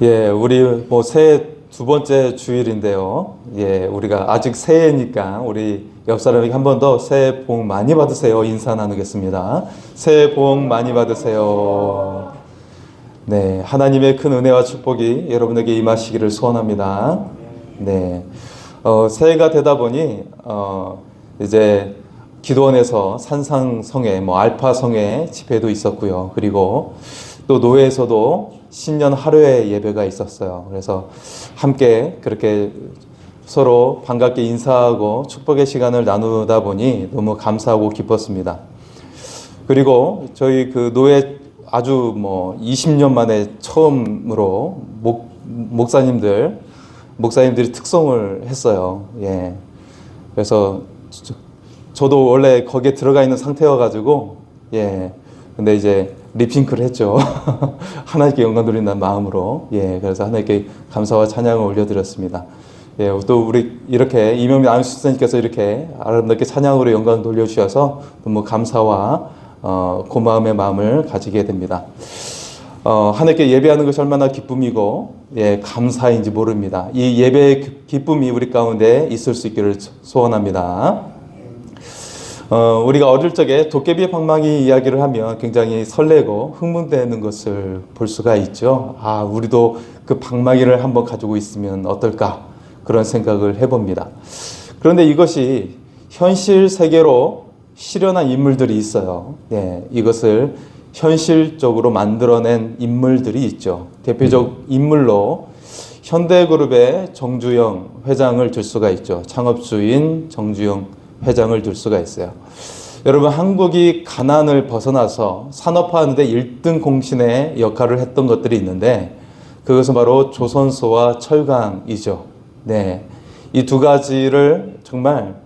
예, 우리 뭐 새해 두 번째 주일인데요. 예, 우리가 아직 새해니까 우리 옆 사람에게 한 번 더 새해 복 많이 받으세요. 인사 나누겠습니다. 새해 복 많이 받으세요. 네, 하나님의 큰 은혜와 축복이 여러분에게 임하시기를 소원합니다. 네, 새해가 되다 보니 이제 기도원에서 산상성회, 뭐 알파성회 집회도 있었고요. 그리고 또 노회에서도 신년 하루의 예배가 있었어요. 그래서 함께 그렇게 서로 반갑게 인사하고 축복의 시간을 나누다 보니 너무 감사하고 기뻤습니다. 그리고 저희 그 노회 아주 뭐 20년 만에 처음으로 목사님들이 특송을 했어요. 예. 그래서 저도 원래 거기에 들어가 있는 상태여가지고, 예. 근데 이제 립싱크를 했죠. 하나님께 영광 돌린다는 마음으로. 예. 그래서 하나님께 감사와 찬양을 올려드렸습니다. 예. 또 우리 이렇게 이명민 안수선님께서 이렇게 아름답게 찬양으로 영광 돌려주셔서 너무 감사와 고마움의 마음을 가지게 됩니다. 하나님께 예배하는 것이 얼마나 기쁨이고, 예, 감사인지 모릅니다. 이 예배의 기쁨이 우리 가운데 있을 수 있기를 소원합니다. 우리가 어릴 적에 도깨비 방망이 이야기를 하면 굉장히 설레고 흥분되는 것을 볼 수가 있죠. 아, 우리도 그 방망이를 한번 가지고 있으면 어떨까? 그런 생각을 해봅니다. 그런데 이것이 현실 세계로 실현한 인물들이 있어요. 예, 이것을 현실적으로 만들어낸 인물들이 있죠. 대표적 인물로 현대그룹의 정주영 회장을 들 수가 있죠. 창업주인 정주영 회장을 들 수가 있어요. 여러분, 한국이 가난을 벗어나서 산업화하는데 1등 공신의 역할을 했던 것들이 있는데 그것은 바로 조선소와 철강이죠. 네, 이 두 가지를 정말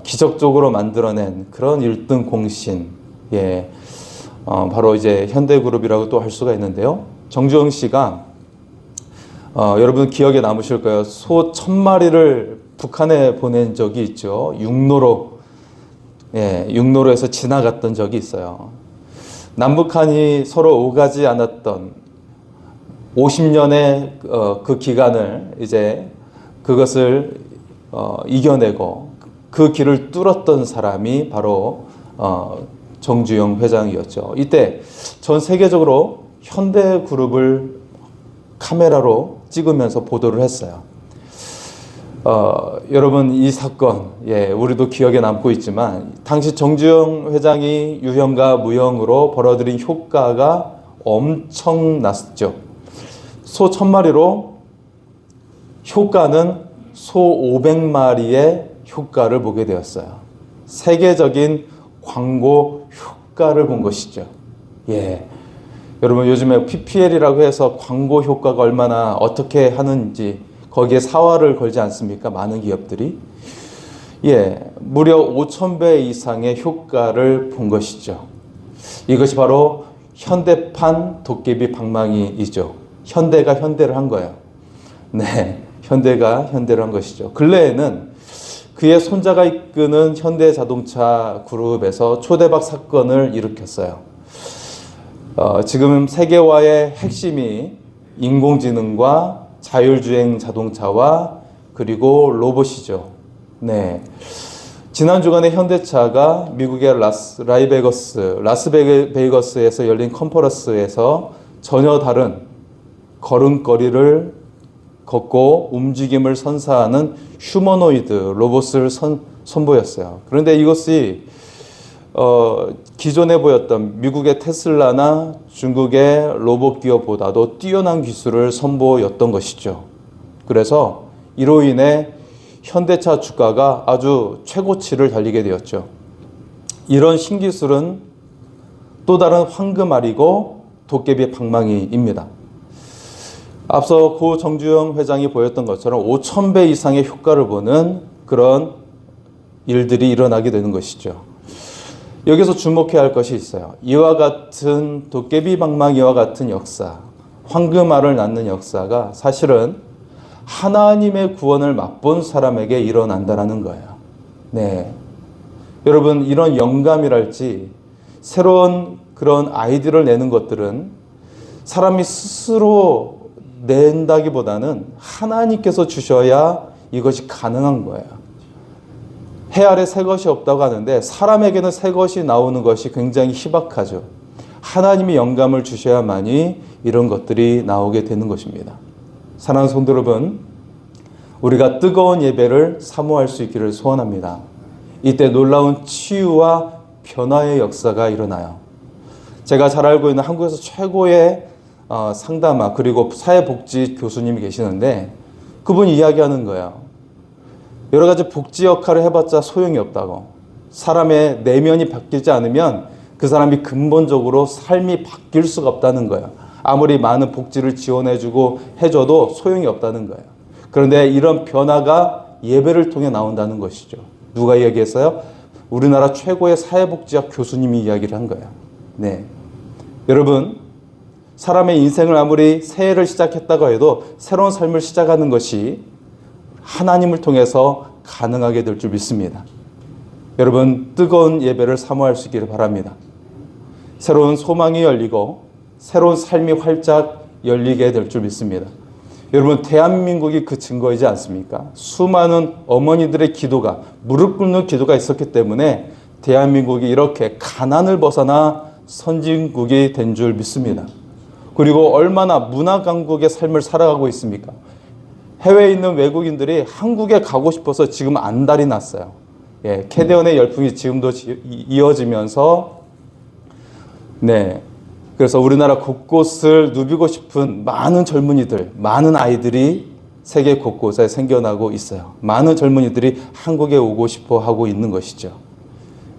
기적적으로 만들어낸 그런 1등 공신, 예, 바로 이제 현대그룹이라고 또 할 수가 있는데요. 정주영 씨가 여러분 기억에 남으실 거예요. 소 1000마리를 북한에 보낸 적이 있죠. 육로로, 예, 육로로에서 지나갔던 적이 있어요. 남북한이 서로 오가지 않았던 50년의 그 기간을 이제 그것을 이겨내고 그 길을 뚫었던 사람이 바로 정주영 회장이었죠. 이때 전 세계적으로 현대그룹을 카메라로 찍으면서 보도를 했어요. 여러분, 이 사건, 예, 우리도 기억에 남고 있지만 당시 정주영 회장이 유형과 무형으로 벌어들인 효과가 엄청났죠. 소 1000마리로 효과는 소 500마리의 효과를 보게 되었어요. 세계적인 광고 효과를 본 것이죠. 예. 여러분, 요즘에 PPL이라고 해서 광고 효과가 얼마나 어떻게 하는지 거기에 사활을 걸지 않습니까? 많은 기업들이. 예. 무려 5000배 이상의 효과를 본 것이죠. 이것이 바로 현대판 도깨비 방망이이죠. 현대가 현대를 한 거예요. 네. 현대가 현대를 한 것이죠. 근래에는 그의 손자가 이끄는 현대자동차 그룹에서 초대박 사건을 일으켰어요. 지금 세계화의 핵심이 인공지능과 자율주행 자동차와 그리고 로봇이죠. 네. 지난 주간에 현대차가 미국의 라스베이거스에서 열린 컨퍼런스에서 전혀 다른 걸음걸이를 걷고 움직임을 선사하는 휴머노이드 로봇을 선보였어요. 그런데 이것이 기존에 보였던 미국의 테슬라나 중국의 로봇 기업보다도 뛰어난 기술을 선보였던 것이죠. 그래서 이로 인해 현대차 주가가 아주 최고치를 달리게 되었죠. 이런 신기술은 또 다른 황금알이고 도깨비 방망이입니다. 앞서 고 정주영 회장이 보였던 것처럼 5000배 이상의 효과를 보는 그런 일들이 일어나게 되는 것이죠. 여기서 주목해야 할 것이 있어요. 이와 같은 도깨비 방망이와 같은 역사, 황금알을 낳는 역사가 사실은 하나님의 구원을 맛본 사람에게 일어난다는 거예요. 네. 여러분, 이런 영감이랄지 새로운 그런 아이디어를 내는 것들은 사람이 스스로 낸다기보다는 하나님께서 주셔야 이것이 가능한 거예요. 해 아래 새 것이 없다고 하는데 사람에게는 새 것이 나오는 것이 굉장히 희박하죠. 하나님이 영감을 주셔야만이 이런 것들이 나오게 되는 것입니다. 사랑하는 성도 여러분, 우리가 뜨거운 예배를 사모할 수 있기를 소원합니다. 이때 놀라운 치유와 변화의 역사가 일어나요. 제가 잘 알고 있는 한국에서 최고의 상담가 그리고 사회복지 교수님이 계시는데 그분이 이야기하는 거예요. 여러 가지 복지 역할을 해봤자 소용이 없다고. 사람의 내면이 바뀌지 않으면 그 사람이 근본적으로 삶이 바뀔 수가 없다는 거예요. 아무리 많은 복지를 지원해주고 해줘도 소용이 없다는 거예요. 그런데 이런 변화가 예배를 통해 나온다는 것이죠. 누가 이야기했어요? 우리나라 최고의 사회복지학 교수님이 이야기를 한 거예요. 네. 여러분, 사람의 인생을 아무리 새해를 시작했다고 해도 새로운 삶을 시작하는 것이 하나님을 통해서 가능하게 될 줄 믿습니다. 여러분, 뜨거운 예배를 사모할 수 있기를 바랍니다. 새로운 소망이 열리고 새로운 삶이 활짝 열리게 될 줄 믿습니다. 여러분, 대한민국이 그 증거이지 않습니까? 수많은 어머니들의 기도가, 무릎 꿇는 기도가 있었기 때문에 대한민국이 이렇게 가난을 벗어나 선진국이 된 줄 믿습니다. 그리고 얼마나 문화 강국의 삶을 살아가고 있습니까? 해외에 있는 외국인들이 한국에 가고 싶어서 지금 안달이 났어요. 예, 캐대언의 열풍이 지금도 이어지면서, 네. 그래서 우리나라 곳곳을 누비고 싶은 많은 젊은이들, 많은 아이들이 세계 곳곳에 생겨나고 있어요. 많은 젊은이들이 한국에 오고 싶어 하고 있는 것이죠.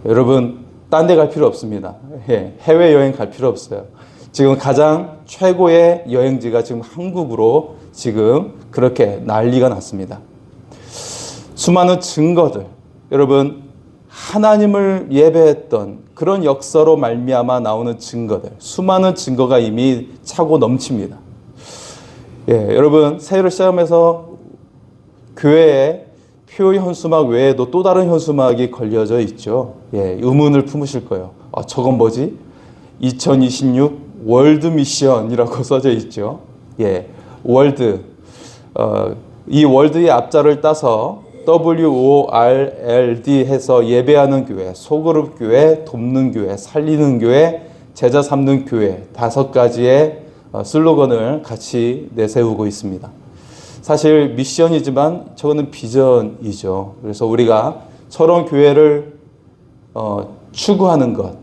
여러분, 딴 데 갈 필요 없습니다. 예, 해외여행 갈 필요 없어요. 지금 가장 최고의 여행지가 지금 한국으로 지금 그렇게 난리가 났습니다. 수많은 증거들, 여러분, 하나님을 예배했던 그런 역사로 말미암아 나오는 증거들, 수많은 증거가 이미 차고 넘칩니다. 예, 여러분, 새해를 시작하면서 교회에 표 현수막 외에도 또 다른 현수막이 걸려져 있죠. 예, 의문을 품으실 거예요. 저건 뭐지? 2026 월드 미션이라고 써져 있죠. 예, 월드. 이 월드의 앞자를 따서 WORLD 해서 예배하는 교회, 소그룹 교회, 돕는 교회, 살리는 교회, 제자 삼는 교회 5가지의 슬로건을 같이 내세우고 있습니다. 사실 미션이지만 저거는 비전이죠. 그래서 우리가 저런 교회를 추구하는 것,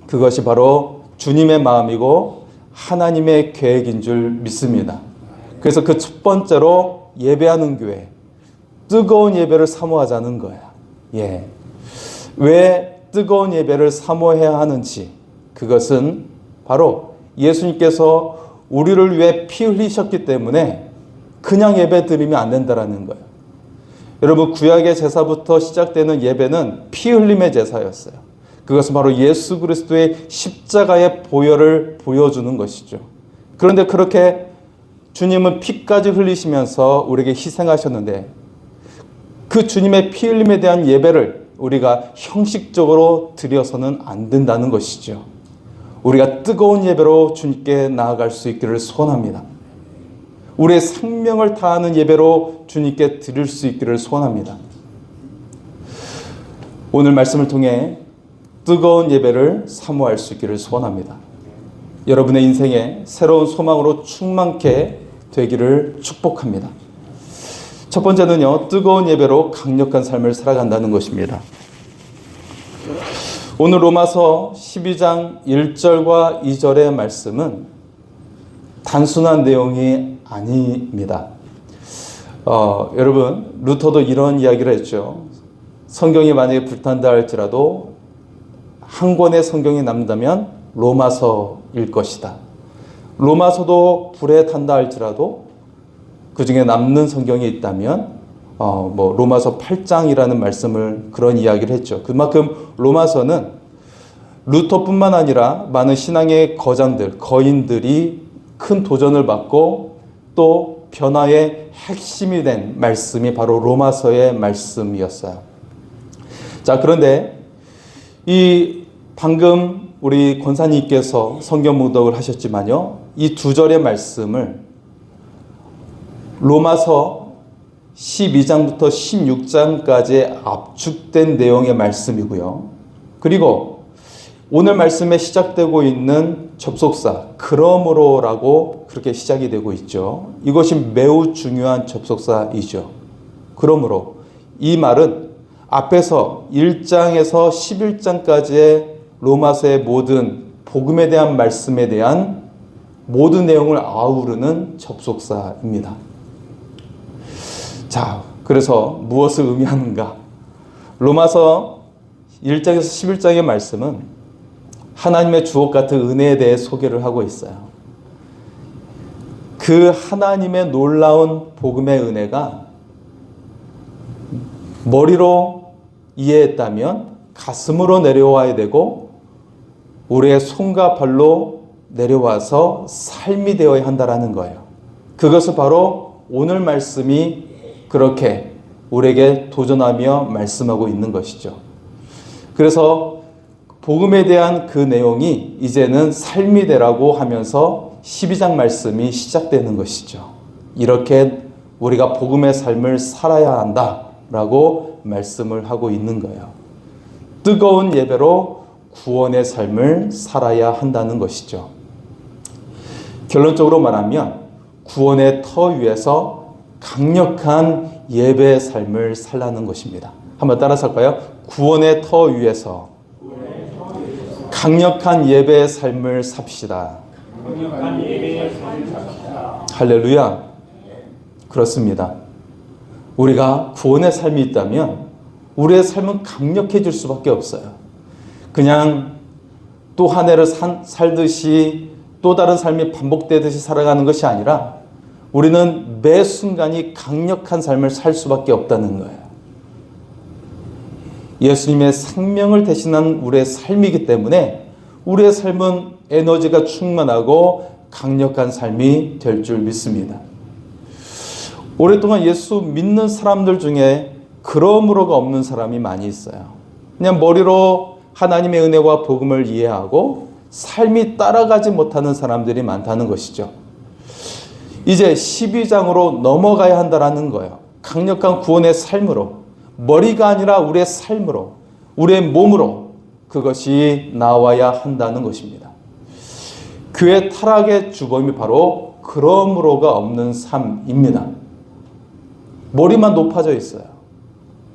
그것이 바로 주님의 마음이고 하나님의 계획인 줄 믿습니다. 그래서 그 첫 번째로 예배하는 교회, 뜨거운 예배를 사모하자는 거야. 예. 왜 뜨거운 예배를 사모해야 하는지, 그것은 바로 예수님께서 우리를 위해 피 흘리셨기 때문에 그냥 예배 드리면 안 된다라는 거예요. 여러분, 구약의 제사부터 시작되는 예배는 피 흘림의 제사였어요. 그것은 바로 예수 그리스도의 십자가의 보혈을 보여주는 것이죠. 그런데 그렇게 주님은 피까지 흘리시면서 우리에게 희생하셨는데 그 주님의 피 흘림에 대한 예배를 우리가 형식적으로 드려서는 안 된다는 것이죠. 우리가 뜨거운 예배로 주님께 나아갈 수 있기를 소원합니다. 우리의 생명을 다하는 예배로 주님께 드릴 수 있기를 소원합니다. 오늘 말씀을 통해 뜨거운 예배를 사모할 수 있기를 소원합니다. 여러분의 인생에 새로운 소망으로 충만케 되기를 축복합니다. 첫 번째는요, 뜨거운 예배로 강력한 삶을 살아간다는 것입니다. 오늘 로마서 12장 1절과 2절의 말씀은 단순한 내용이 아닙니다. 여러분, 루터도 이런 이야기를 했죠. 성경이 만약에 불탄다 할지라도 한 권의 성경이 남는다면 로마서일 것이다. 로마서도 불에 탄다 할지라도 그 중에 남는 성경이 있다면 로마서 8장이라는 말씀을 그런 이야기를 했죠. 그만큼 로마서는 루터뿐만 아니라 많은 신앙의 거장들, 거인들이 큰 도전을 받고 또 변화의 핵심이 된 말씀이 바로 로마서의 말씀이었어요. 자, 그런데 이 방금 우리 권사님께서 성경 묵독을 하셨지만요, 이 두 절의 말씀을 로마서 12장부터 16장까지 압축된 내용의 말씀이고요. 그리고 오늘 말씀에 시작되고 있는 접속사 그러므로라고 그렇게 시작이 되고 있죠. 이것이 매우 중요한 접속사이죠. 그러므로 이 말은 앞에서 1장에서 11장까지의 로마서의 모든 복음에 대한 말씀에 대한 모든 내용을 아우르는 접속사입니다. 자, 그래서 무엇을 의미하는가? 로마서 1장에서 11장의 말씀은 하나님의 주옥 같은 은혜에 대해 소개를 하고 있어요. 그 하나님의 놀라운 복음의 은혜가 머리로 이해했다면 가슴으로 내려와야 되고 우리의 손과 발로 내려와서 삶이 되어야 한다라는 거예요. 그것을 바로 오늘 말씀이 그렇게 우리에게 도전하며 말씀하고 있는 것이죠. 그래서 복음에 대한 그 내용이 이제는 삶이 되라고 하면서 12장 말씀이 시작되는 것이죠. 이렇게 우리가 복음의 삶을 살아야 한다라고 말씀을 하고 있는 거예요. 뜨거운 예배로 구원의 삶을 살아야 한다는 것이죠. 결론적으로 말하면 구원의 터 위에서 강력한 예배의 삶을 살라는 것입니다. 한번 따라서 할까요? 구원의 터 위에서 강력한 예배의 삶을 삽시다. 할렐루야. 그렇습니다. 우리가 구원의 삶이 있다면 우리의 삶은 강력해질 수밖에 없어요. 그냥 또 한 해를 살듯이 또 다른 삶이 반복되듯이 살아가는 것이 아니라 우리는 매 순간이 강력한 삶을 살 수밖에 없다는 거예요. 예수님의 생명을 대신한 우리의 삶이기 때문에 우리의 삶은 에너지가 충만하고 강력한 삶이 될 줄 믿습니다. 오랫동안 예수 믿는 사람들 중에 그러므로가 없는 사람이 많이 있어요. 그냥 머리로 하나님의 은혜와 복음을 이해하고 삶이 따라가지 못하는 사람들이 많다는 것이죠. 이제 12장으로 넘어가야 한다는 거예요. 강력한 구원의 삶으로, 머리가 아니라 우리의 삶으로, 우리의 몸으로 그것이 나와야 한다는 것입니다. 교회 타락의 주범이 바로 그러므로가 없는 삶입니다. 머리만 높아져 있어요.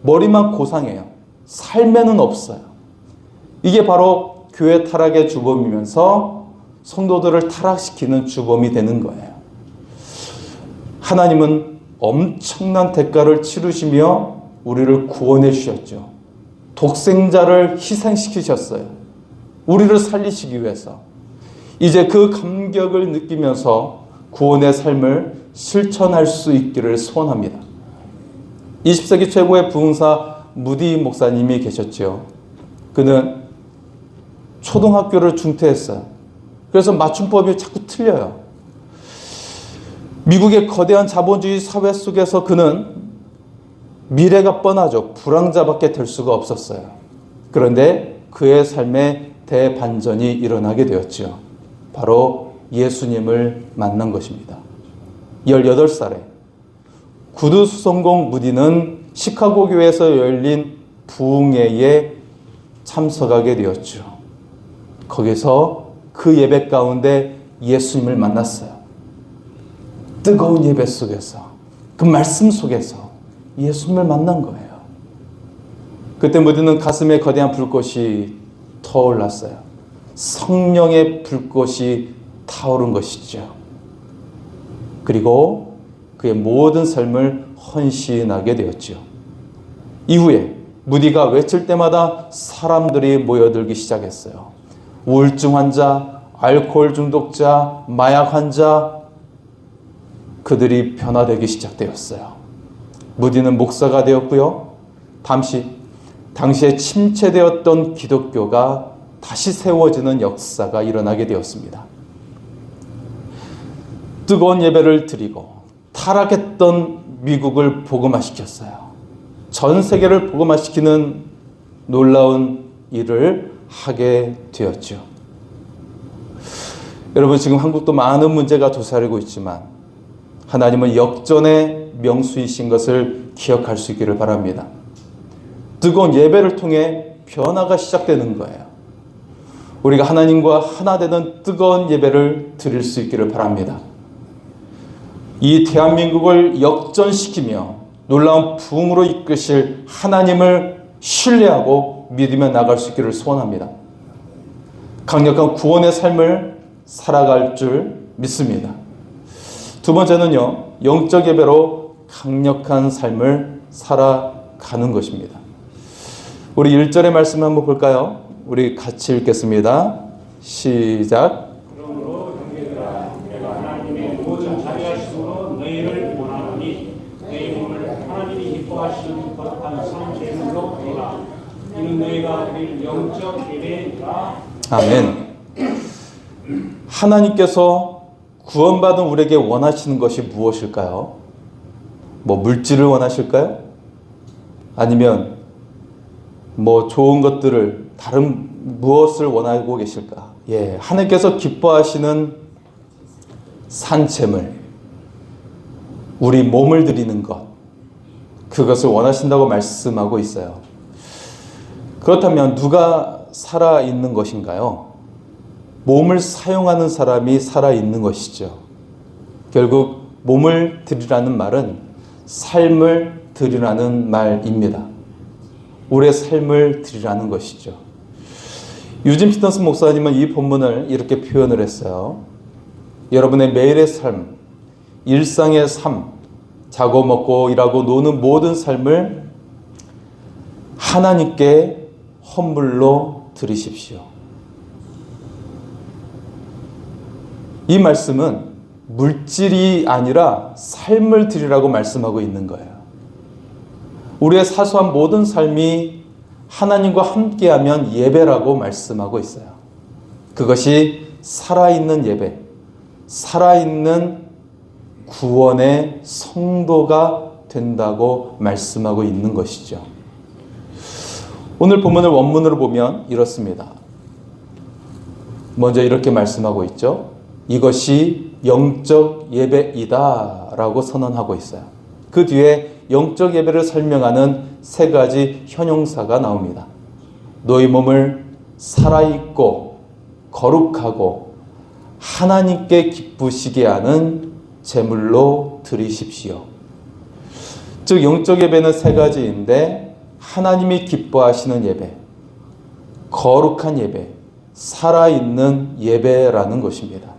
머리만 고상해요. 삶에는 없어요. 이게 바로 교회 타락의 주범이면서 성도들을 타락시키는 주범이 되는 거예요. 하나님은 엄청난 대가를 치르시며 우리를 구원해 주셨죠. 독생자를 희생시키셨어요. 우리를 살리시기 위해서. 이제 그 감격을 느끼면서 구원의 삶을 실천할 수 있기를 소원합니다. 20세기 최고의 부흥사 무디 목사님이 계셨죠. 그는 초등학교를 중퇴했어요. 그래서 맞춤법이 자꾸 틀려요. 미국의 거대한 자본주의 사회 속에서 그는 미래가 뻔하죠. 불황자밖에 될 수가 없었어요. 그런데 그의 삶에 대반전이 일어나게 되었죠. 바로 예수님을 만난 것입니다. 18살에 구두 수성공 무디는 시카고 교회에서 열린 부흥회에 참석하게 되었죠. 거기서 그 예배 가운데 예수님을 만났어요. 뜨거운 예배 속에서, 그 말씀 속에서 예수님을 만난 거예요. 그때 무디는 가슴에 거대한 불꽃이 타올랐어요. 성령의 불꽃이 타오른 것이죠. 그리고 그의 모든 삶을 헌신하게 되었죠. 이후에 무디가 외칠 때마다 사람들이 모여들기 시작했어요. 우울증 환자, 알코올 중독자, 마약 환자, 그들이 변화되기 시작되었어요. 무디는 목사가 되었고요. 당시에 침체되었던 기독교가 다시 세워지는 역사가 일어나게 되었습니다. 뜨거운 예배를 드리고 타락했던 미국을 복음화시켰어요. 전 세계를 복음화시키는 놀라운 일을 하게 되었죠. 여러분, 지금 한국도 많은 문제가 도사리고 있지만 하나님은 역전의 명수이신 것을 기억할 수 있기를 바랍니다. 뜨거운 예배를 통해 변화가 시작되는 거예요. 우리가 하나님과 하나 되는 뜨거운 예배를 드릴 수 있기를 바랍니다. 이 대한민국을 역전시키며 놀라운 부흥으로 이끄실 하나님을 신뢰하고 믿으며 나갈 수 있기를 소원합니다. 강력한 구원의 삶을 살아갈 줄 믿습니다. 두 번째는요, 영적 예배로 강력한 삶을 살아가는 것입니다. 우리 1절의 말씀 한번 볼까요? 우리 같이 읽겠습니다. 시작. 그러므로 형제들아, 내가 하나님의 모든 자비하심으로 너희를 원하노니 너희 몸을 하나님이 기뻐하시는 거룩한 성제물로 드리라. 이는 너희가 드릴 영적 예배니라. 아멘. 하나님께서 구원받은 우리에게 원하시는 것이 무엇일까요? 뭐 물질을 원하실까요? 아니면 뭐 좋은 것들을, 다른 무엇을 원하고 계실까? 하나님께서 기뻐하시는 산채물, 우리 몸을 드리는 것, 그것을 원하신다고 말씀하고 있어요. 그렇다면 누가 살아있는 것인가요? 몸을 사용하는 사람이 살아있는 것이죠. 결국 몸을 드리라는 말은 삶을 드리라는 말입니다. 우리의 삶을 드리라는 것이죠. 유진 피터슨 목사님은 이 본문을 이렇게 표현을 했어요. 여러분의 매일의 삶, 일상의 삶, 자고 먹고 일하고 노는 모든 삶을 하나님께 헌물로 드리십시오. 이 말씀은 물질이 아니라 삶을 드리라고 말씀하고 있는 거예요. 우리의 사소한 모든 삶이 하나님과 함께하면 예배라고 말씀하고 있어요. 그것이 살아있는 예배, 살아있는 구원의 성도가 된다고 말씀하고 있는 것이죠. 오늘 본문을 원문으로 보면 이렇습니다. 먼저 이렇게 말씀하고 있죠. 이것이 영적 예배이다 라고 선언하고 있어요. 그 뒤에 영적 예배를 설명하는 세 가지 형용사가 나옵니다. 너희 몸을 살아있고 거룩하고 하나님께 기쁘시게 하는 제물로 드리십시오. 즉 영적 예배는 세 가지인데 하나님이 기뻐하시는 예배, 거룩한 예배, 살아있는 예배라는 것입니다.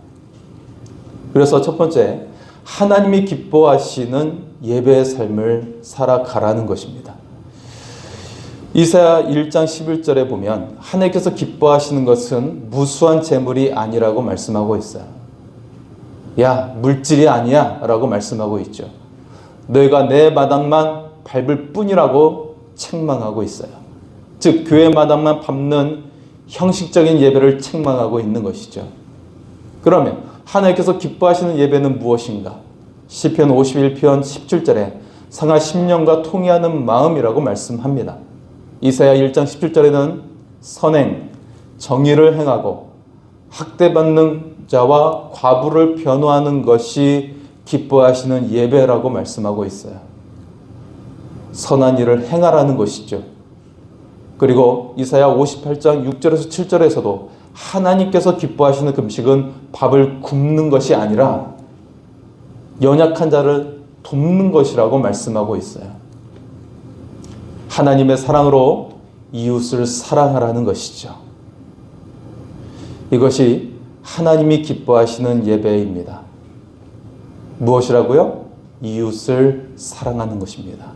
그래서 첫 번째, 하나님이 기뻐하시는 예배의 삶을 살아가라는 것입니다. 이사야 1장 11절에 보면 하나님께서 기뻐하시는 것은 무수한 재물이 아니라고 말씀하고 있어요. 야, 물질이 아니야 라고 말씀하고 있죠. 너희가 내 마당만 밟을 뿐이라고 책망하고 있어요. 즉 교회 마당만 밟는 형식적인 예배를 책망하고 있는 것이죠. 그러면 하나님께서 기뻐하시는 예배는 무엇인가? 시편 51편 17절에 상하 심령과 통회하는 마음이라고 말씀합니다. 이사야 1장 17절에는 선행, 정의를 행하고 학대받는 자와 과부를 변호하는 것이 기뻐하시는 예배라고 말씀하고 있어요. 선한 일을 행하라는 것이죠. 그리고 이사야 58장 6절에서 7절에서도 하나님께서 기뻐하시는 금식은 밥을 굶는 것이 아니라 연약한 자를 돕는 것이라고 말씀하고 있어요. 하나님의 사랑으로 이웃을 사랑하라는 것이죠. 이것이 하나님이 기뻐하시는 예배입니다. 무엇이라고요? 이웃을 사랑하는 것입니다.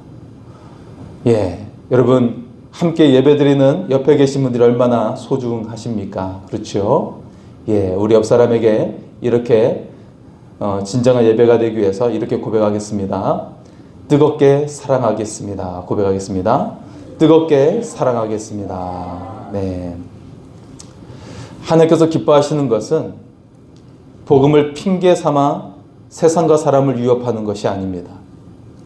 여러분 함께 예배드리는 옆에 계신 분들이 얼마나 소중하십니까? 그렇죠? 우리 옆 사람에게 이렇게 진정한 예배가 되기 위해서 이렇게 고백하겠습니다. 뜨겁게 사랑하겠습니다. 고백하겠습니다. 뜨겁게 사랑하겠습니다. 네. 하나님께서 기뻐하시는 것은 복음을 핑계 삼아 세상과 사람을 위협하는 것이 아닙니다.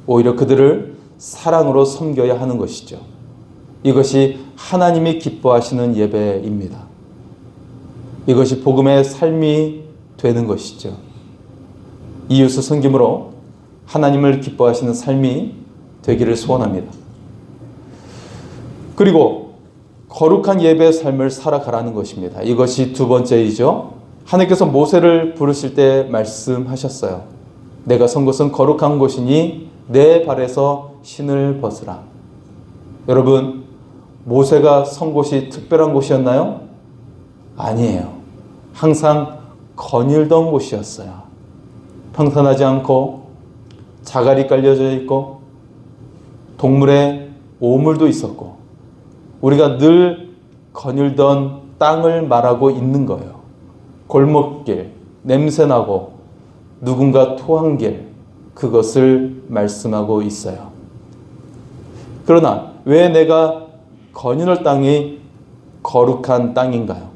오히려 그들을 사랑으로 섬겨야 하는 것이죠. 이것이 하나님이 기뻐하시는 예배입니다. 이것이 복음의 삶이 되는 것이죠. 이웃을 섬김으로 하나님을 기뻐하시는 삶이 되기를 소원합니다. 그리고 거룩한 예배의 삶을 살아가라는 것입니다. 이것이 두 번째이죠. 하나님께서 모세를 부르실 때 말씀하셨어요. 내가 선 곳은 거룩한 곳이니 내 발에서 신을 벗으라. 여러분, 모세가 선 곳이 특별한 곳이었나요? 아니에요. 항상 거닐던 곳이었어요. 평탄하지 않고 자갈이 깔려져 있고 동물의 오물도 있었고 우리가 늘 거닐던 땅을 말하고 있는 거예요. 골목길, 냄새나고 누군가 토한 길, 그것을 말씀하고 있어요. 그러나 왜 내가 거닐을 땅이 거룩한 땅인가요?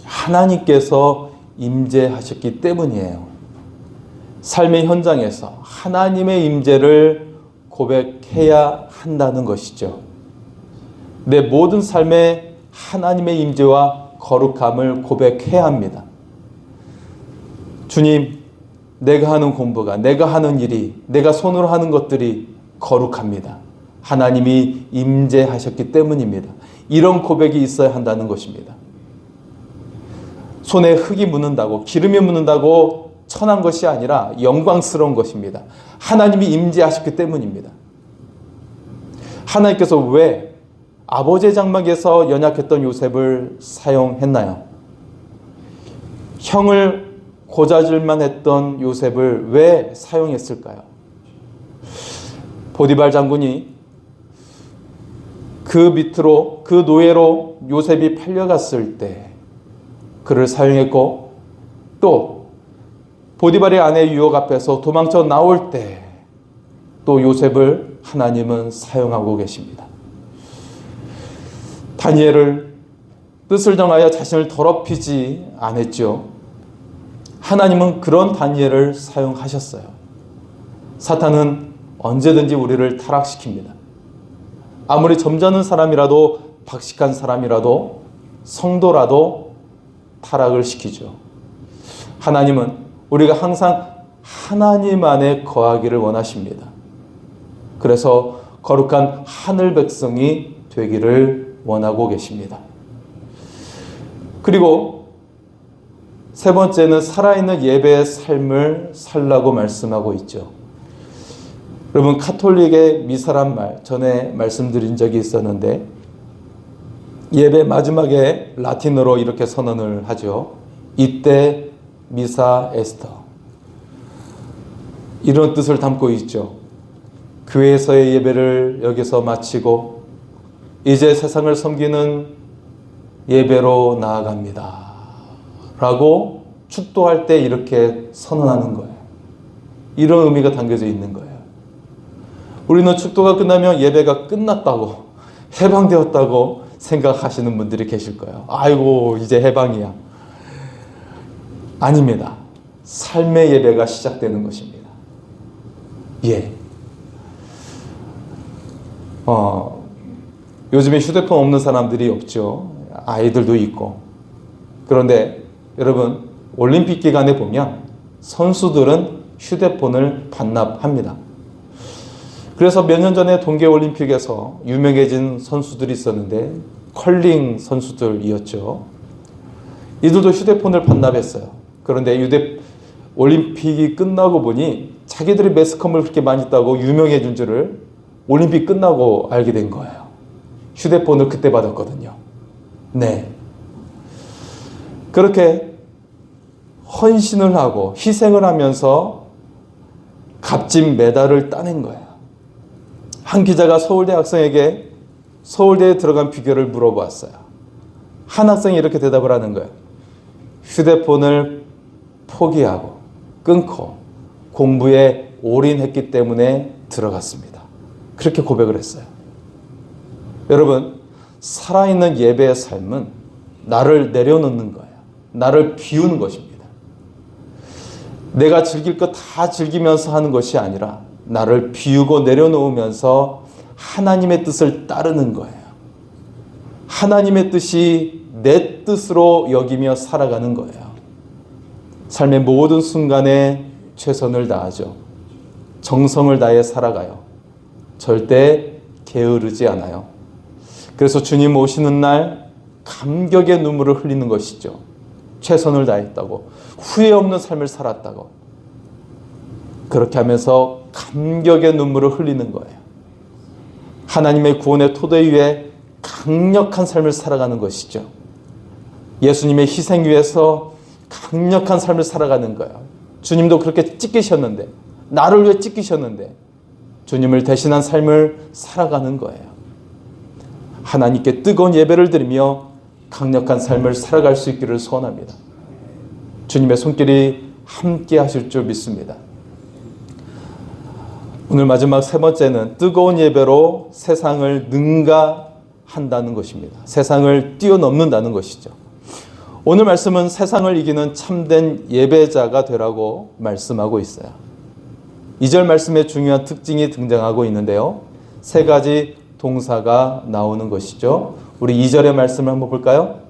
하나님께서 임재하셨기 때문이에요. 삶의 현장에서 하나님의 임재를 고백해야 한다는 것이죠. 내 모든 삶에 하나님의 임재와 거룩함을 고백해야 합니다. 주님, 내가 하는 공부가, 내가 하는 일이, 내가 손으로 하는 것들이 거룩합니다. 하나님이 임재하셨기 때문입니다. 이런 고백이 있어야 한다는 것입니다. 손에 흙이 묻는다고, 기름이 묻는다고 천한 것이 아니라 영광스러운 것입니다. 하나님이 임재하셨기 때문입니다. 하나님께서 왜 아버지의 장막에서 연약했던 요셉을 사용했나요? 형을 고자질만 했던 요셉을 왜 사용했을까요? 보디발 장군이 그 밑으로, 그 노예로 요셉이 팔려갔을 때 그를 사용했고, 또 보디발의 아내 유혹 앞에서 도망쳐 나올 때 또 요셉을 하나님은 사용하고 계십니다. 다니엘을 뜻을 정하여 자신을 더럽히지 않았죠. 하나님은 그런 다니엘을 사용하셨어요. 사탄은 언제든지 우리를 타락시킵니다. 아무리 점잖은 사람이라도, 박식한 사람이라도, 성도라도 타락을 시키죠. 하나님은 우리가 항상 하나님 안에 거하기를 원하십니다. 그래서 거룩한 하늘 백성이 되기를 원하고 계십니다. 그리고 세 번째는 살아있는 예배의 삶을 살라고 말씀하고 있죠. 여러분, 카톨릭의 미사란 말 전에 말씀드린 적이 있었는데, 예배 마지막에 라틴어로 이렇게 선언을 하죠. 이때 미사 에스터. 이런 뜻을 담고 있죠. 교회에서의 예배를 여기서 마치고 이제 세상을 섬기는 예배로 나아갑니다 라고 축도할 때 이렇게 선언하는 거예요. 이런 의미가 담겨져 있는 거예요. 우리는 축도가 끝나면 예배가 끝났다고, 해방되었다고 생각하시는 분들이 계실 거예요. 아이고, 이제 해방이야. 아닙니다. 삶의 예배가 시작되는 것입니다. 예. 요즘에 휴대폰 없는 사람들이 없죠. 아이들도 있고. 그런데 여러분, 올림픽 기간에 보면 선수들은 휴대폰을 반납합니다. 그래서 몇 년 전에 동계올림픽에서 유명해진 선수들이 있었는데 컬링 선수들이었죠. 이들도 휴대폰을 반납했어요. 그런데 올림픽이 끝나고 보니 자기들이 매스컴을 그렇게 많이 따고 유명해진 줄을 올림픽 끝나고 알게 된 거예요. 휴대폰을 그때 받았거든요. 네. 그렇게 헌신을 하고 희생을 하면서 값진 메달을 따낸 거예요. 한 기자가 서울대 학생에게 서울대에 들어간 비결을 물어보았어요. 한 학생이 이렇게 대답을 하는 거예요. 휴대폰을 포기하고 끊고 공부에 올인했기 때문에 들어갔습니다. 그렇게 고백을 했어요. 여러분, 살아있는 예배의 삶은 나를 내려놓는 거예요. 나를 비우는 것입니다. 내가 즐길 것 다 즐기면서 하는 것이 아니라 나를 비우고 내려놓으면서 하나님의 뜻을 따르는 거예요. 하나님의 뜻이 내 뜻으로 여기며 살아가는 거예요. 삶의 모든 순간에 최선을 다하죠. 정성을 다해 살아가요. 절대 게으르지 않아요. 그래서 주님 오시는 날 감격의 눈물을 흘리는 것이죠. 최선을 다했다고, 후회 없는 삶을 살았다고. 그렇게 하면서 감격의 눈물을 흘리는 거예요. 하나님의 구원의 토대 위에 강력한 삶을 살아가는 것이죠. 예수님의 희생 위에서 강력한 삶을 살아가는 거예요. 주님도 그렇게 찢기셨는데, 나를 위해 찢기셨는데 주님을 대신한 삶을 살아가는 거예요. 하나님께 뜨거운 예배를 드리며 강력한 삶을 살아갈 수 있기를 소원합니다. 주님의 손길이 함께 하실 줄 믿습니다. 오늘 마지막 세 번째는 뜨거운 예배로 세상을 능가한다는 것입니다. 세상을 뛰어넘는다는 것이죠. 오늘 말씀은 세상을 이기는 참된 예배자가 되라고 말씀하고 있어요. 2절 말씀에 중요한 특징이 등장하고 있는데요. 세 가지 동사가 나오는 것이죠. 우리 2절의 말씀을 한번 볼까요?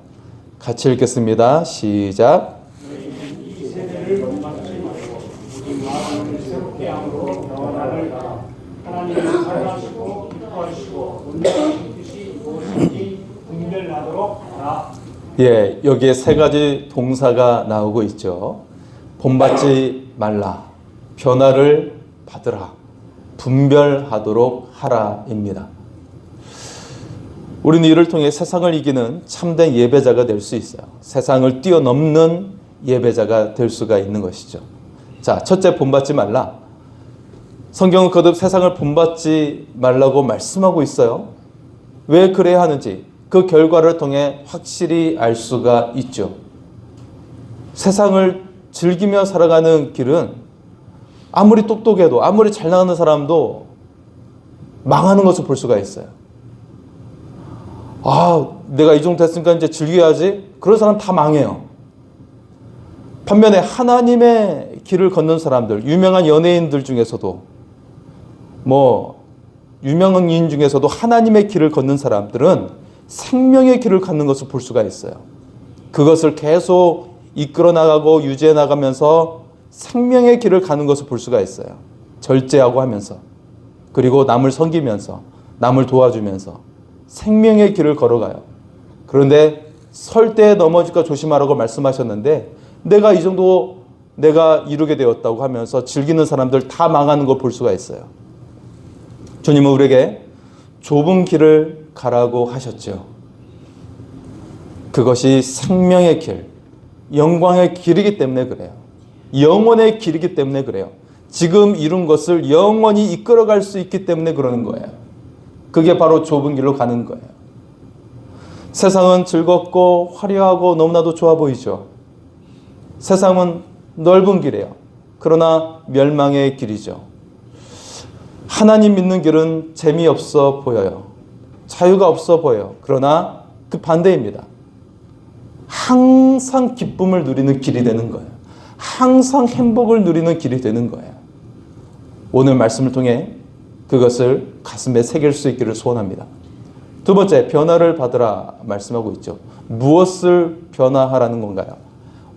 같이 읽겠습니다. 시작. 이 세대를 본받지 말고 우리 마음을 새롭게 함으로 변화를 가라. 하나님을 사랑하시고 기뻐하시고 온전한 뜻이 무엇인지 분별하도록 하라. 예, 여기에 세 가지 동사가 나오고 있죠. 본받지 말라, 변화를 받으라, 분별하도록 하라입니다. 우리는 이를 통해 세상을 이기는 참된 예배자가 될 수 있어요. 세상을 뛰어넘는 예배자가 될 수가 있는 것이죠. 자, 첫째, 본받지 말라. 성경은 거듭 세상을 본받지 말라고 말씀하고 있어요. 왜 그래야 하는지 그 결과를 통해 확실히 알 수가 있죠. 세상을 즐기며 살아가는 길은 아무리 똑똑해도, 아무리 잘 나가는 사람도 망하는 것을 볼 수가 있어요. 아, 내가 이 정도 됐으니까 이제 즐겨야지. 그런 사람 다 망해요. 반면에 하나님의 길을 걷는 사람들, 유명한 연예인들 중에서도, 유명한 중에서도 하나님의 길을 걷는 사람들은 생명의 길을 갖는 것을 볼 수가 있어요. 그것을 계속 이끌어 나가고 유지해 나가면서 생명의 길을 가는 것을 볼 수가 있어요. 절제하고 하면서, 그리고 남을 섬기면서, 남을 도와주면서 생명의 길을 걸어가요. 그런데 설 때에 넘어질까 조심하라고 말씀하셨는데, 내가 이 정도 내가 이루게 되었다고 하면서 즐기는 사람들 다 망하는 걸 볼 수가 있어요. 주님은 우리에게 좁은 길을 가라고 하셨죠. 그것이 생명의 길, 영광의 길이기 때문에 그래요. 영원의 길이기 때문에 그래요. 지금 이룬 것을 영원히 이끌어갈 수 있기 때문에 그러는 거예요. 그게 바로 좁은 길로 가는 거예요. 세상은 즐겁고 화려하고 너무나도 좋아 보이죠. 세상은 넓은 길이에요. 그러나 멸망의 길이죠. 하나님 믿는 길은 재미없어 보여요. 자유가 없어 보여요. 그러나 그 반대입니다. 항상 기쁨을 누리는 길이 되는 거예요. 항상 행복을 누리는 길이 되는 거예요. 오늘 말씀을 통해 그것을 가슴에 새길 수 있기를 소원합니다. 두 번째, 변화를 받으라 말씀하고 있죠. 무엇을 변화하라는 건가요?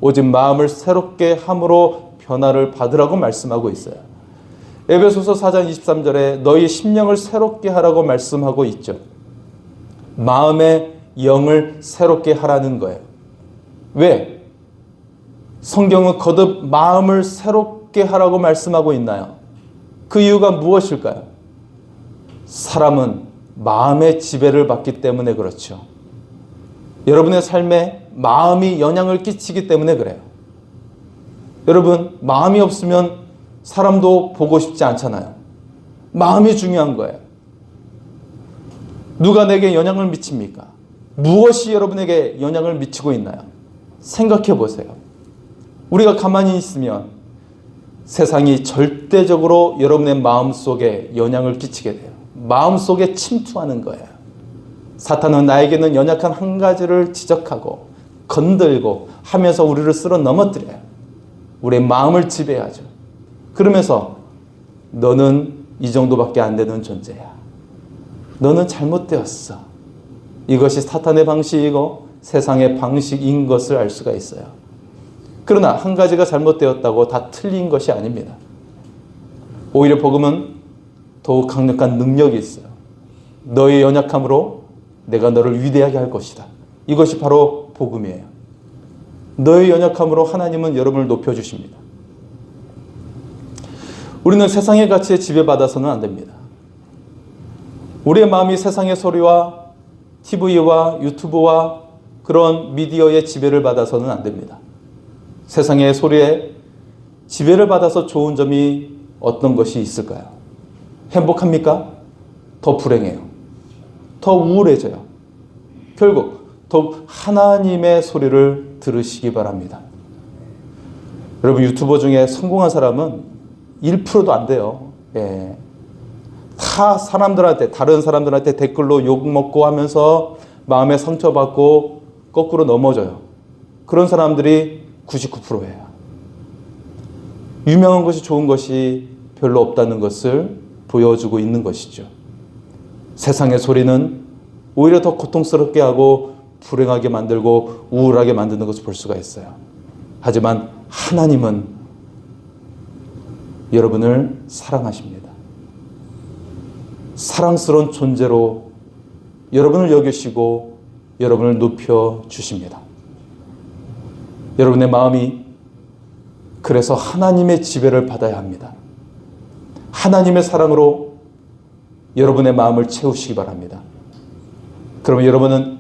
오직 마음을 새롭게 함으로 변화를 받으라고 말씀하고 있어요. 에베소서 4장 23절에 너희 심령을 새롭게 하라고 말씀하고 있죠. 마음의 영을 새롭게 하라는 거예요. 왜? 성경은 거듭 마음을 새롭게 하라고 말씀하고 있나요? 그 이유가 무엇일까요? 사람은 마음의 지배를 받기 때문에 그렇죠. 여러분의 삶에 마음이 영향을 끼치기 때문에 그래요. 여러분, 마음이 없으면 사람도 보고 싶지 않잖아요. 마음이 중요한 거예요. 누가 내게 영향을 미칩니까? 무엇이 여러분에게 영향을 미치고 있나요? 생각해 보세요. 우리가 가만히 있으면 세상이 절대적으로 여러분의 마음속에 영향을 끼치게 돼요. 마음속에 침투하는 거예요. 사탄은 나에게는 연약한 한 가지를 지적하고 건들고 하면서 우리를 쓸어 넘어뜨려요. 우리의 마음을 지배하죠. 그러면서 너는 이 정도밖에 안 되는 존재야. 너는 잘못되었어. 이것이 사탄의 방식이고 세상의 방식인 것을 알 수가 있어요. 그러나 한 가지가 잘못되었다고 다 틀린 것이 아닙니다. 오히려 복음은 더욱 강력한 능력이 있어요. 너의 연약함으로 내가 너를 위대하게 할 것이다. 이것이 바로 복음이에요. 너의 연약함으로 하나님은 여러분을 높여주십니다. 우리는 세상의 가치에 지배받아서는 안 됩니다. 우리의 마음이 세상의 소리와 TV와 유튜브와 그런 미디어의 지배를 받아서는 안 됩니다. 세상의 소리에 지배를 받아서 좋은 점이 어떤 것이 있을까요? 행복합니까? 더 불행해요. 더 우울해져요. 결국 더욱 하나님의 소리를 들으시기 바랍니다. 여러분, 유튜버 중에 성공한 사람은 1%도 안 돼요. 예. 다 사람들한테, 다른 사람들한테 댓글로 욕먹고 하면서 마음에 상처받고 거꾸로 넘어져요. 그런 사람들이 99%예요. 유명한 것이 좋은 것이 별로 없다는 것을 보여주고 있는 것이죠. 세상의 소리는 오히려 더 고통스럽게 하고 불행하게 만들고 우울하게 만드는 것을 볼 수가 있어요. 하지만 하나님은 여러분을 사랑하십니다. 사랑스러운 존재로 여러분을 여기시고 여러분을 높여주십니다. 여러분의 마음이 그래서 하나님의 지배를 받아야 합니다. 하나님의 사랑으로 여러분의 마음을 채우시기 바랍니다. 그러면 여러분은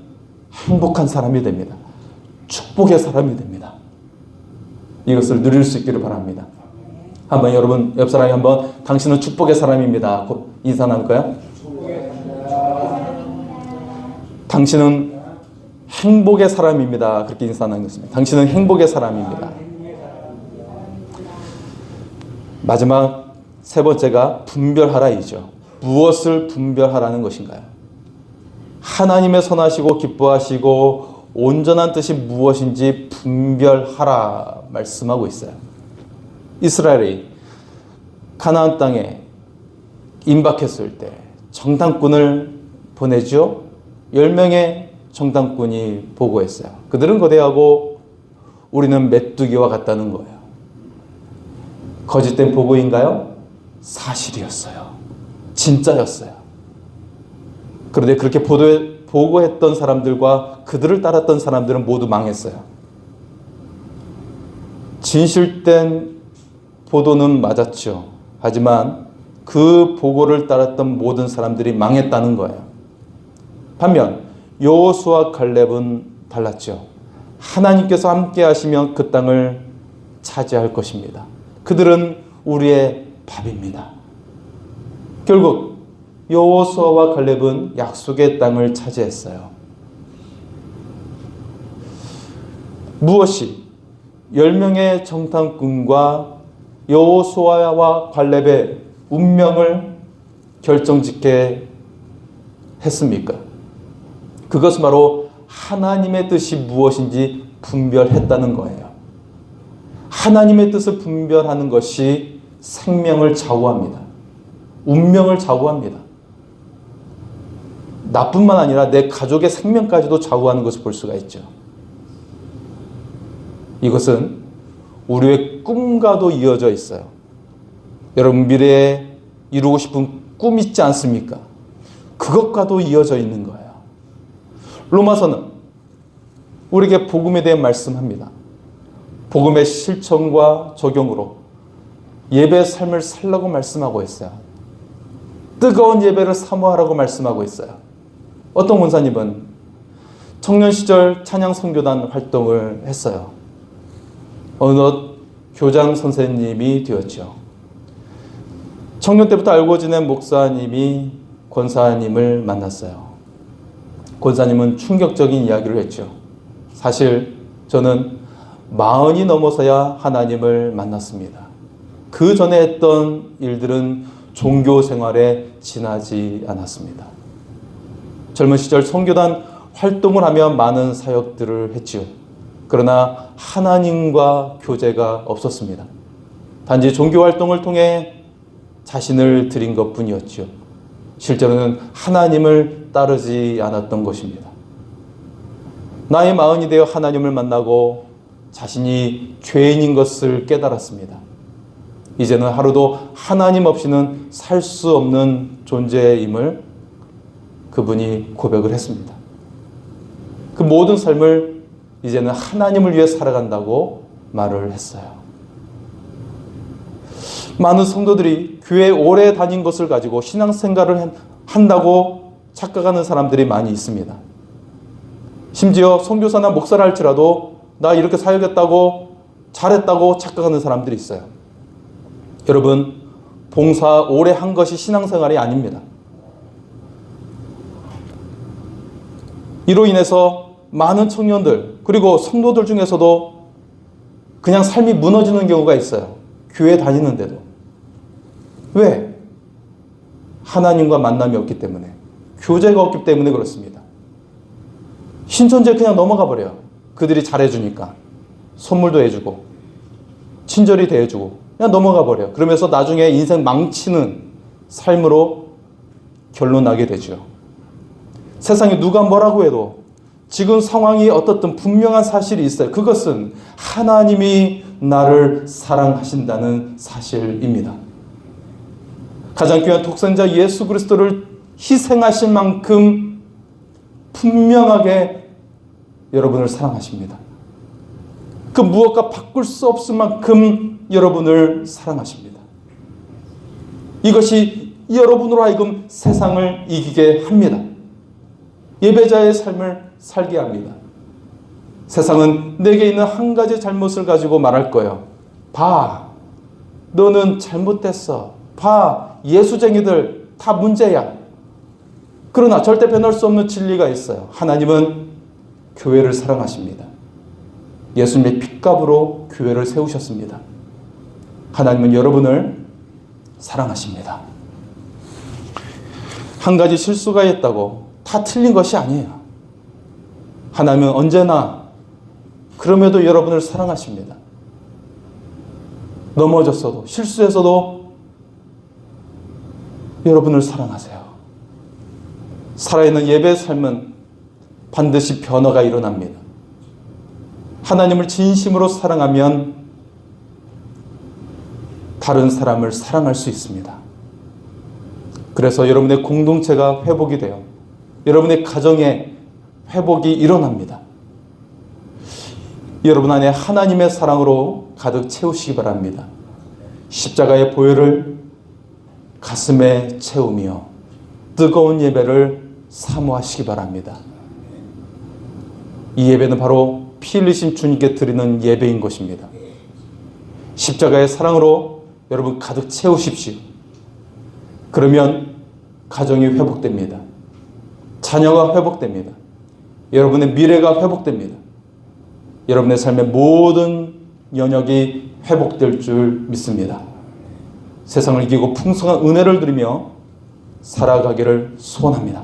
행복한 사람이 됩니다. 축복의 사람이 됩니다. 이것을 누릴 수 있기를 바랍니다. 한번 여러분 옆 사람이 한번 당신은 축복의 사람입니다. 인사 나눌까요? 당신은 행복의 사람입니다. 그렇게 인사 나누겠습니다. 당신은 행복의 사람입니다. 마지막 세 번째가 분별하라이죠. 무엇을 분별하라는 것인가요? 하나님의 선하시고 기뻐하시고 온전한 뜻이 무엇인지 분별하라 말씀하고 있어요. 이스라엘이 가나안 땅에 임박했을 때 정탐꾼을 보내죠. 10명의 정탐꾼이 보고했어요. 그들은 거대하고 우리는 메뚜기와 같다는 거예요. 거짓된 보고인가요? 사실이었어요. 진짜였어요. 그런데 그렇게 보고했던 사람들과 그들을 따랐던 사람들은 모두 망했어요. 진실된 보도는 맞았죠. 하지만 그 보고를 따랐던 모든 사람들이 망했다는 거예요. 반면 여호수아 갈렙은 달랐죠. 하나님께서 함께 하시면 그 땅을 차지할 것입니다. 그들은 우리의 밥입니다. 결국 여호수아와 갈렙은 약속의 땅을 차지했어요. 무엇이 10명의 정탐꾼과 여호수아와 갈렙의 운명을 결정짓게 했습니까? 그것은 바로 하나님의 뜻이 무엇인지 분별했다는 거예요. 하나님의 뜻을 분별하는 것이 생명을 좌우합니다. 운명을 좌우합니다. 나뿐만 아니라 내 가족의 생명까지도 좌우하는 것을 볼 수가 있죠. 이것은 우리의 꿈과도 이어져 있어요. 여러분 미래에 이루고 싶은 꿈 있지 않습니까? 그것과도 이어져 있는 거예요. 로마서는 우리에게 복음에 대해 말씀합니다. 복음의 실천과 적용으로 예배의 삶을 살라고 말씀하고 있어요. 뜨거운 예배를 사모하라고 말씀하고 있어요. 어떤 권사님은 청년 시절 찬양 선교단 활동을 했어요. 어느덧 교장 선생님이 되었죠. 청년 때부터 알고 지낸 목사님이 권사님을 만났어요. 권사님은 충격적인 이야기를 했죠. 사실 저는 40이 넘어서야 하나님을 만났습니다. 그 전에 했던 일들은 종교 생활에 지나지 않았습니다. 젊은 시절 선교단 활동을 하며 많은 사역들을 했지요. 그러나 하나님과 교제가 없었습니다. 단지 종교 활동을 통해 자신을 드린 것뿐이었지요. 실제로는 하나님을 따르지 않았던 것입니다. 나이 40이 되어 하나님을 만나고 자신이 죄인인 것을 깨달았습니다. 이제는 하루도 하나님 없이는 살 수 없는 존재임을 그분이 고백을 했습니다. 그 모든 삶을 이제는 하나님을 위해 살아간다고 말을 했어요. 많은 성도들이 교회에 오래 다닌 것을 가지고 신앙생활을 한다고 착각하는 사람들이 많이 있습니다. 심지어 선교사나 목사를 할지라도 나 이렇게 사역했다고 잘했다고 착각하는 사람들이 있어요. 여러분, 봉사 오래 한 것이 신앙생활이 아닙니다. 이로 인해서 많은 청년들 그리고 성도들 중에서도 그냥 삶이 무너지는 경우가 있어요. 교회 다니는데도. 왜? 하나님과 만남이 없기 때문에, 교제가 없기 때문에 그렇습니다. 신천지에 그냥 넘어가 버려요. 그들이 잘해주니까. 선물도 해주고 친절히 대해주고 그냥 넘어가 버려요. 그러면서 나중에 인생 망치는 삶으로 결론나게 되죠. 세상에 누가 뭐라고 해도 지금 상황이 어떻든 분명한 사실이 있어요. 그것은 하나님이 나를 사랑하신다는 사실입니다. 가장 귀한 독생자 예수 그리스도를 희생하신 만큼 분명하게 여러분을 사랑하십니다. 그 무엇과 바꿀 수 없을 만큼 여러분을 사랑하십니다. 이것이 여러분으로 하여금 세상을 이기게 합니다. 예배자의 삶을 살게 합니다. 세상은 내게 있는 한 가지 잘못을 가지고 말할 거예요. 봐, 너는 잘못됐어. 봐, 예수쟁이들 다 문제야. 그러나 절대 변할 수 없는 진리가 있어요. 하나님은 교회를 사랑하십니다. 예수님의 핏값으로 교회를 세우셨습니다. 하나님은 여러분을 사랑하십니다. 한 가지 실수가 있다고 다 틀린 것이 아니에요. 하나님은 언제나 그럼에도 여러분을 사랑하십니다. 넘어졌어도 실수했어도 여러분을 사랑하세요. 살아있는 예배의 삶은 반드시 변화가 일어납니다. 하나님을 진심으로 사랑하면 다른 사람을 사랑할 수 있습니다. 그래서 여러분의 공동체가 회복이 돼요. 여러분의 가정에 회복이 일어납니다. 여러분 안에 하나님의 사랑으로 가득 채우시기 바랍니다. 십자가의 보혈을 가슴에 채우며 뜨거운 예배를 사모하시기 바랍니다. 이 예배는 바로 피 흘리신 주님께 드리는 예배인 것입니다. 십자가의 사랑으로 여러분 가득 채우십시오. 그러면 가정이 회복됩니다. 자녀가 회복됩니다. 여러분의 미래가 회복됩니다. 여러분의 삶의 모든 영역이 회복될 줄 믿습니다. 세상을 이기고 풍성한 은혜를 누리며 살아가기를 소원합니다.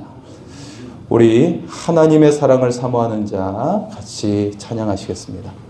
우리 하나님의 사랑을 사모하는 자 같이 찬양하시겠습니다.